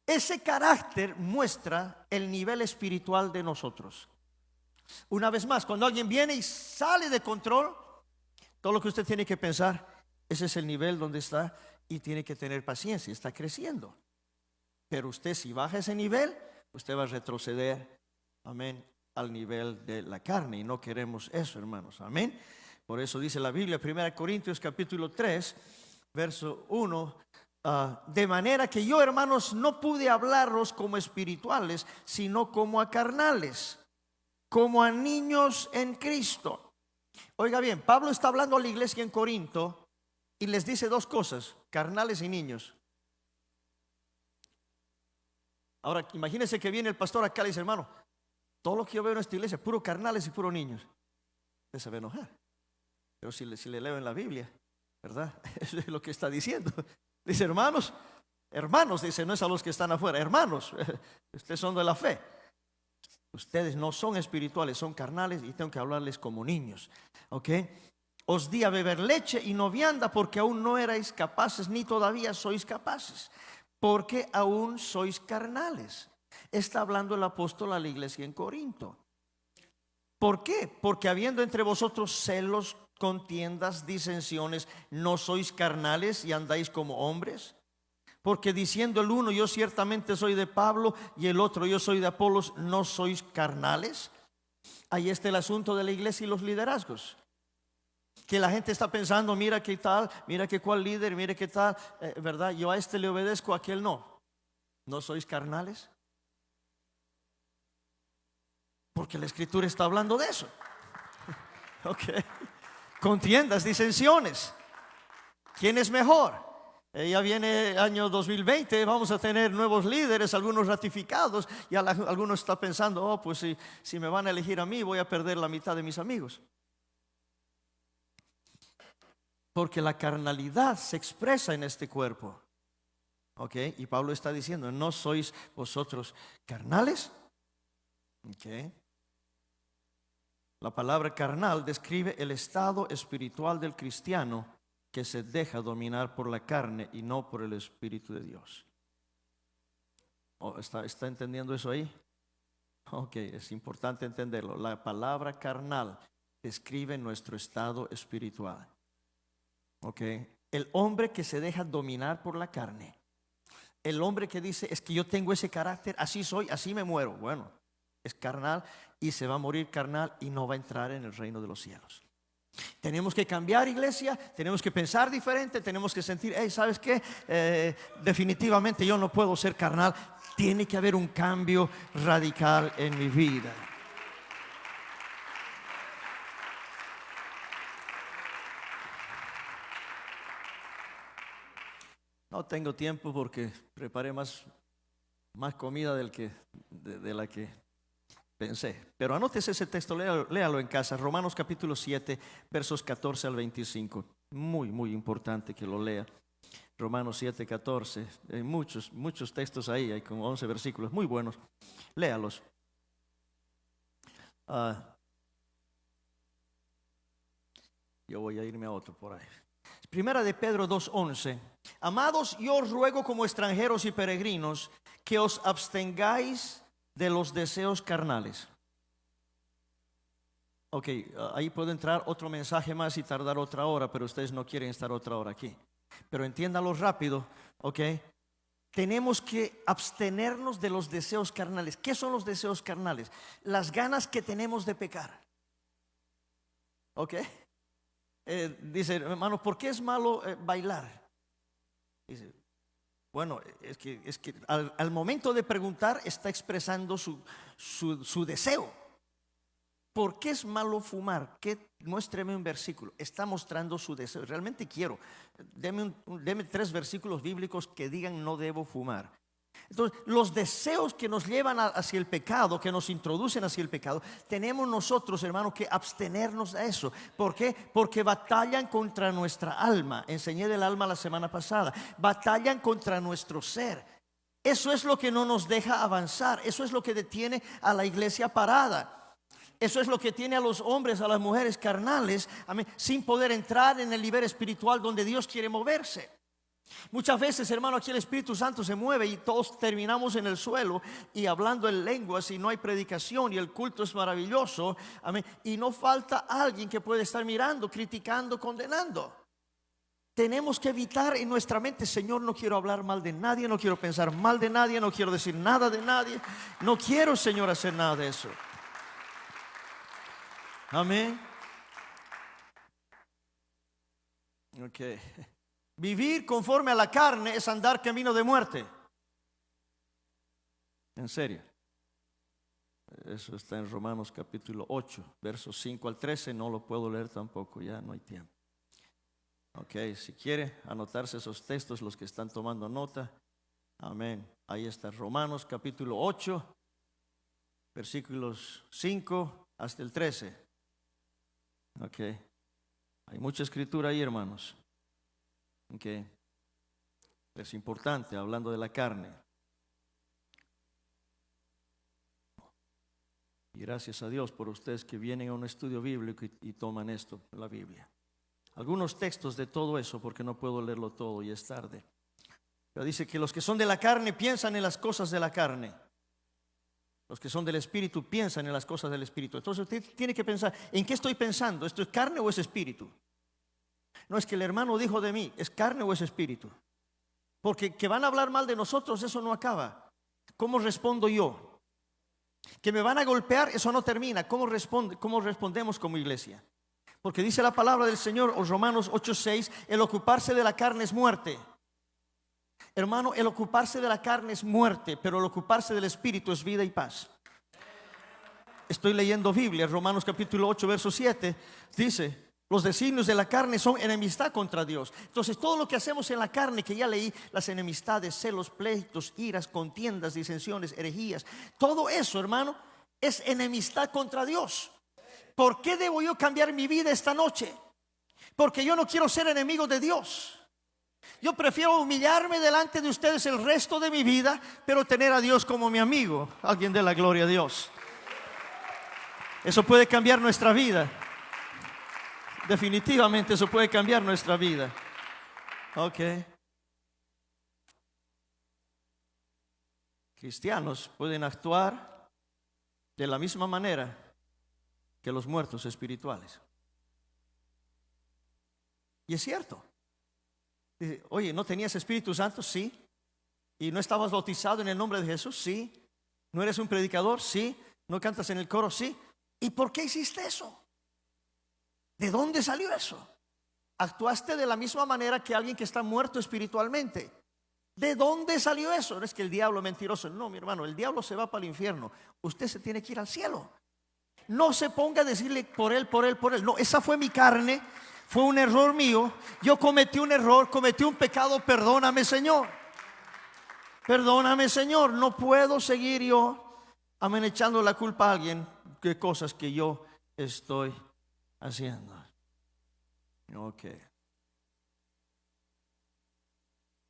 Ese carácter muestra el nivel espiritual de nosotros. Una vez más, cuando alguien viene y sale de control, todo lo que usted tiene que pensar, ese es el nivel donde está, y tiene que tener paciencia, está creciendo. Pero usted, si baja ese nivel, usted va a retroceder, amén, al nivel de la carne, y no queremos eso, hermanos, amén. Por eso dice la Biblia, 1 Corintios capítulo 3, verso 1, de manera que yo, hermanos, no pude hablaros como espirituales, sino como a carnales, como a niños en Cristo. Oiga bien, Pablo está hablando a la iglesia en Corinto y les dice dos cosas: carnales y niños. Ahora imagínense que viene el pastor acá y dice: hermano, todo lo que yo veo en esta iglesia, puro carnales y puro niños. Usted se va a enojar. Pero si le leo en la Biblia, ¿verdad? Eso es lo que está diciendo. Dice: hermanos, dice, no es a los que están afuera, hermanos, ustedes son de la fe. Ustedes no son espirituales, son carnales, y tengo que hablarles como niños. ¿Ok? Os di a beber leche y no vianda, porque aún no erais capaces, ni todavía sois capaces, porque aún sois carnales. Está hablando el apóstol a la iglesia en Corinto. ¿Por qué? Porque habiendo entre vosotros celos, contiendas, disensiones, ¿no sois carnales y andáis como hombres? Porque diciendo el uno: yo ciertamente soy de Pablo, y el otro: yo soy de Apolos, ¿no sois carnales? Ahí está el asunto de la iglesia y los liderazgos. Que la gente está pensando: mira qué tal, mira qué cuál líder, mira qué tal, ¿verdad? Yo a este le obedezco, a aquel no. ¿No sois carnales? Porque la escritura está hablando de eso. Ok. Contiendas, disensiones. ¿Quién es mejor? Ya viene año 2020, vamos a tener nuevos líderes, algunos ratificados, y algunos están pensando: oh, pues si me van a elegir a mí, voy a perder la mitad de mis amigos. Porque la carnalidad se expresa en este cuerpo. Ok, y Pablo está diciendo: ¿no sois vosotros carnales? Ok. La palabra carnal describe el estado espiritual del cristiano que se deja dominar por la carne y no por el Espíritu de Dios. ¿Está entendiendo eso ahí? Ok, es importante entenderlo. La palabra carnal describe nuestro estado espiritual. Ok, el hombre que se deja dominar por la carne, el hombre que dice: es que yo tengo ese carácter, así soy, así me muero. Bueno, es carnal y se va a morir carnal y no va a entrar en el reino de los cielos. Tenemos que cambiar, iglesia, tenemos que pensar diferente, tenemos que sentir: hey, ¿sabes qué? Definitivamente yo no puedo ser carnal. Tiene que haber un cambio radical en mi vida. No tengo tiempo porque preparé más comida de la que pensé. Pero anótese ese texto, léalo en casa. Romanos capítulo 7, versos 14 al 25. Muy, muy importante que lo lea. Romanos 7, 14. Hay muchos textos ahí, hay como 11 versículos muy buenos. Léalos. Yo voy a irme a otro por ahí. Primera de Pedro 2:11. Amados, yo os ruego como extranjeros y peregrinos que os abstengáis de los deseos carnales. Ok, ahí puede entrar otro mensaje más y tardar otra hora, pero ustedes no quieren estar otra hora aquí. Pero entiéndalo rápido, ok. Tenemos que abstenernos de los deseos carnales. ¿Qué son los deseos carnales? Las ganas que tenemos de pecar. Ok. Dice: hermano, ¿por qué es malo bailar? Dice: bueno, es que al momento de preguntar está expresando su deseo. ¿Por qué es malo fumar? Muéstreme un versículo. Está mostrando su deseo. Realmente quiero. Deme 3 versículos bíblicos que digan: no debo fumar. Entonces, los deseos que nos llevan hacia el pecado, que nos introducen hacia el pecado, tenemos nosotros, hermanos, que abstenernos de eso. ¿Por qué? Porque batallan contra nuestra alma. Enseñé del alma la semana pasada. Batallan contra nuestro ser. Eso es lo que no nos deja avanzar. Eso es lo que detiene a la iglesia parada. Eso es lo que tiene a los hombres, a las mujeres carnales, amén, sin poder entrar en el nivel espiritual donde Dios quiere moverse. Muchas veces, hermano, aquí el Espíritu Santo se mueve y todos terminamos en el suelo y hablando en lenguas y no hay predicación y el culto es maravilloso. Amén. Y no falta alguien que puede estar mirando, criticando, condenando. Tenemos que evitar en nuestra mente: Señor, no quiero hablar mal de nadie, no quiero pensar mal de nadie, no quiero decir nada de nadie. No quiero, Señor, hacer nada de eso. Amén. Ok. Vivir conforme a la carne es andar camino de muerte. En serio. Eso está en Romanos capítulo 8, versos 5 al 13. No lo puedo leer tampoco, ya no hay tiempo. Ok, si quiere anotarse esos textos, los que están tomando nota. Amén. Ahí está Romanos capítulo 8, versículos 5 hasta el 13. Ok. Hay mucha escritura ahí, hermanos. Ok. Es importante, hablando de la carne. Y gracias a Dios por ustedes que vienen a un estudio bíblico y toman esto, la Biblia. Algunos textos de todo eso, porque no puedo leerlo todo y es tarde. Pero dice que los que son de la carne piensan en las cosas de la carne. Los que son del Espíritu piensan en las cosas del Espíritu. Entonces usted tiene que pensar: ¿en qué estoy pensando? ¿Esto es carne o es espíritu? No es que el hermano dijo de mí, ¿es carne o es espíritu? Porque que van a hablar mal de nosotros, eso no acaba. ¿Cómo respondo yo? Que me van a golpear, eso no termina. ¿Cómo respondemos como iglesia? Porque dice la palabra del Señor, o Romanos 8:6, el ocuparse de la carne es muerte. Hermano, el ocuparse de la carne es muerte, pero el ocuparse del Espíritu es vida y paz. Estoy leyendo Biblia, Romanos capítulo 8, verso 7, dice: los designios de la carne son enemistad contra Dios. Entonces todo lo que hacemos en la carne, que ya leí, las enemistades, celos, pleitos, iras, contiendas, disensiones, herejías, todo eso, hermano, es enemistad contra Dios. ¿Por qué debo yo cambiar mi vida esta noche? Porque yo no quiero ser enemigo de Dios. Yo prefiero humillarme delante de ustedes el resto de mi vida, pero tener a Dios como mi amigo. Alguien dé la gloria a Dios. Eso puede cambiar nuestra vida. Definitivamente eso puede cambiar nuestra vida. Ok. Cristianos pueden actuar de la misma manera que los muertos espirituales. Y es cierto. Dice: oye, ¿no tenías Espíritu Santo? Sí. ¿Y no estabas bautizado en el nombre de Jesús? Sí. ¿No eres un predicador? Sí. ¿No cantas en el coro? Sí. ¿Y por qué hiciste eso? ¿De dónde salió eso? Actuaste de la misma manera que alguien que está muerto espiritualmente. ¿De dónde salió eso? No es que el diablo es mentiroso. No, mi hermano, el diablo se va para el infierno. Usted se tiene que ir al cielo. No se ponga a decirle por él. No, esa fue mi carne, fue un error mío. Yo cometí un error, cometí un pecado. Perdóname, Señor. Perdóname, Señor. No puedo seguir yo echando la culpa a alguien de cosas que yo estoy haciendo. Ok.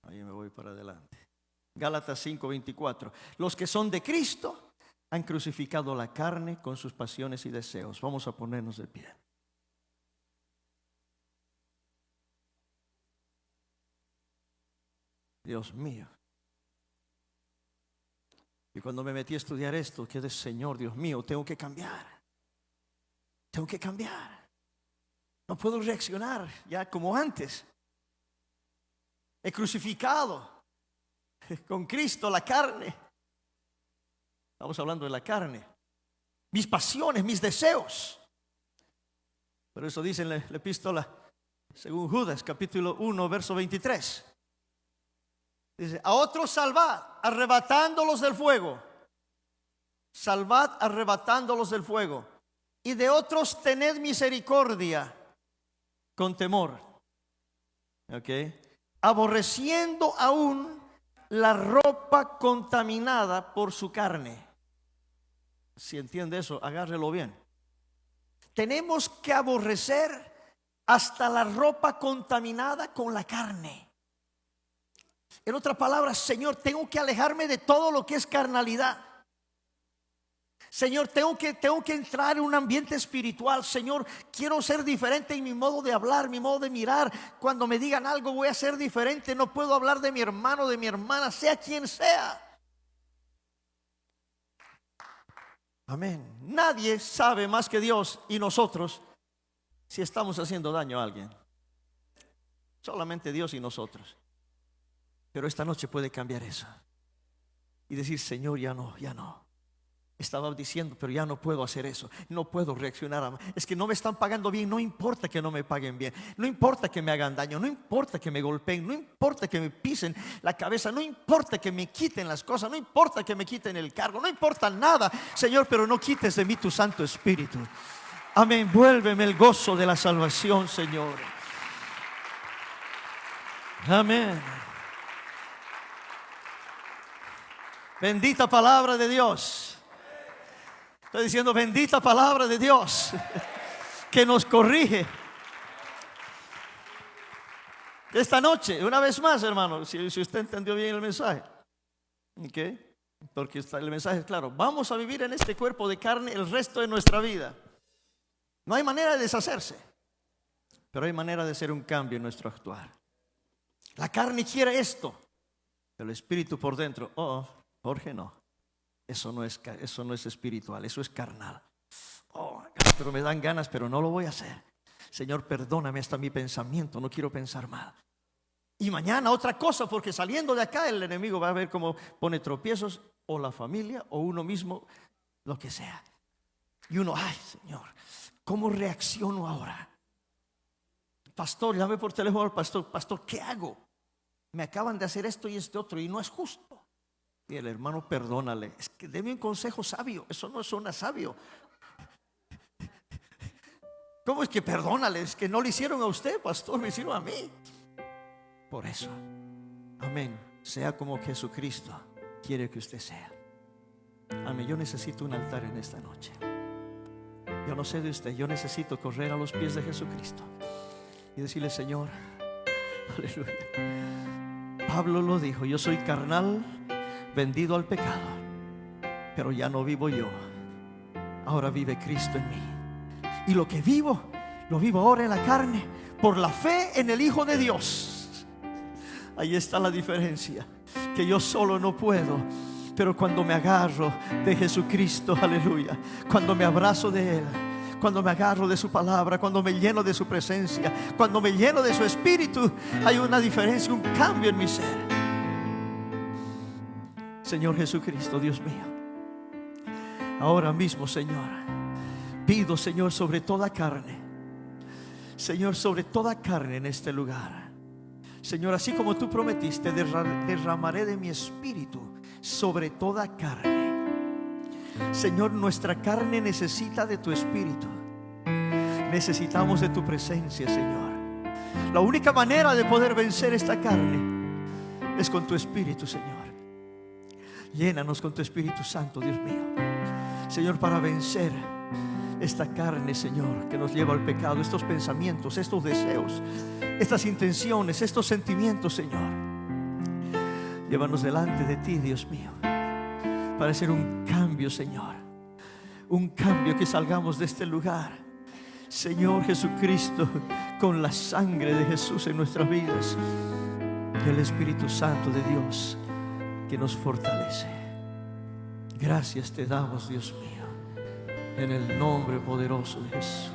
Ahí me voy para adelante. Gálatas 5:24. Los que son de Cristo han crucificado la carne con sus pasiones y deseos. Vamos a ponernos de pie. Dios mío. Y cuando me metí a estudiar esto, quedé: Señor, Dios mío, tengo que cambiar. Tengo que cambiar. No puedo reaccionar ya como antes. He crucificado con Cristo la carne. Estamos hablando de la carne. Mis pasiones, mis deseos. Por eso dice en la epístola según Judas, capítulo 1, verso 23. Dice: a otros salvad, arrebatándolos del fuego. Salvad, arrebatándolos del fuego. Y de otros tened misericordia, con temor. Ok. Aborreciendo aún la ropa contaminada por su carne. Si entiende eso, agárrelo bien. Tenemos que aborrecer hasta la ropa contaminada con la carne. En otras palabras, Señor, tengo que alejarme de todo lo que es carnalidad. Señor, tengo que entrar en un ambiente espiritual. Señor, quiero ser diferente en mi modo de hablar, mi modo de mirar. Cuando me digan algo voy a ser diferente. No puedo hablar de mi hermano, de mi hermana, sea quien sea. Amén. Nadie sabe más que Dios y nosotros si estamos haciendo daño a alguien. Solamente Dios y nosotros. Pero esta noche puede cambiar eso y decir: Señor, ya no. Estaba diciendo, pero ya no puedo hacer eso. No puedo reaccionar. Es que no me están pagando bien. No importa que no me paguen bien. No importa que me hagan daño. No importa que me golpeen. No importa que me pisen la cabeza. No importa que me quiten las cosas. No importa que me quiten el cargo. No importa nada, Señor, pero no quites de mí tu Santo Espíritu. Amén. Vuélveme el gozo de la salvación, Señor. Amén. Bendita palabra de Dios. Estoy diciendo bendita palabra de Dios que nos corrige. Esta noche, una vez más, hermano, si usted entendió bien el mensaje, ¿okay? Porque el mensaje es claro: vamos a vivir en este cuerpo de carne el resto de nuestra vida. No hay manera de deshacerse, pero hay manera de hacer un cambio en nuestro actuar. La carne quiere esto, pero el espíritu por dentro: Jorge, no. Eso no es espiritual, eso es carnal. Pero me dan ganas, pero no lo voy a hacer. Señor, perdóname hasta mi pensamiento, no quiero pensar mal. Y mañana otra cosa, porque saliendo de acá el enemigo va a ver cómo pone tropiezos, o la familia, o uno mismo, lo que sea. Y uno: ay, Señor, ¿cómo reacciono ahora? Pastor, llame por teléfono al pastor: pastor, ¿qué hago? Me acaban de hacer esto y este otro y no es justo. Y el hermano: perdónale. Es que deme un consejo sabio. Eso no suena sabio. ¿Cómo es que perdónale? Es que no le hicieron a usted, pastor, me hicieron a mí. Por eso, amén, sea como Jesucristo quiere que usted sea. Amén. Yo necesito un altar en esta noche. Yo no sé de usted, yo necesito correr a los pies de Jesucristo y decirle: Señor, aleluya. Pablo lo dijo: yo soy carnal, vendido al pecado, pero ya no vivo yo, ahora vive Cristo en mí. Y lo que vivo, lo vivo ahora en la carne, por la fe en el Hijo de Dios. Ahí está la diferencia, que yo solo no puedo, pero cuando me agarro de Jesucristo, aleluya, cuando me abrazo de Él, cuando me agarro de su palabra, cuando me lleno de su presencia, cuando me lleno de su espíritu, hay una diferencia, un cambio en mi ser. Señor Jesucristo, Dios mío, ahora mismo, Señor, pido, Señor, sobre toda carne, Señor, sobre toda carne en este lugar, Señor, así como tú prometiste, derramaré de mi espíritu sobre toda carne. Señor, nuestra carne necesita de tu espíritu. Necesitamos de tu presencia, Señor. La única manera de poder vencer esta carne es con tu espíritu, Señor. Llénanos con tu Espíritu Santo, Dios mío, Señor, para vencer esta carne, Señor, que nos lleva al pecado. Estos pensamientos, estos deseos, estas intenciones, estos sentimientos, Señor, llévanos delante de ti, Dios mío, para hacer un cambio, Señor. Un cambio, que salgamos de este lugar, Señor Jesucristo, con la sangre de Jesús en nuestras vidas y el Espíritu Santo de Dios que nos fortalece. Gracias te damos, Dios mío, en el nombre poderoso de Jesús.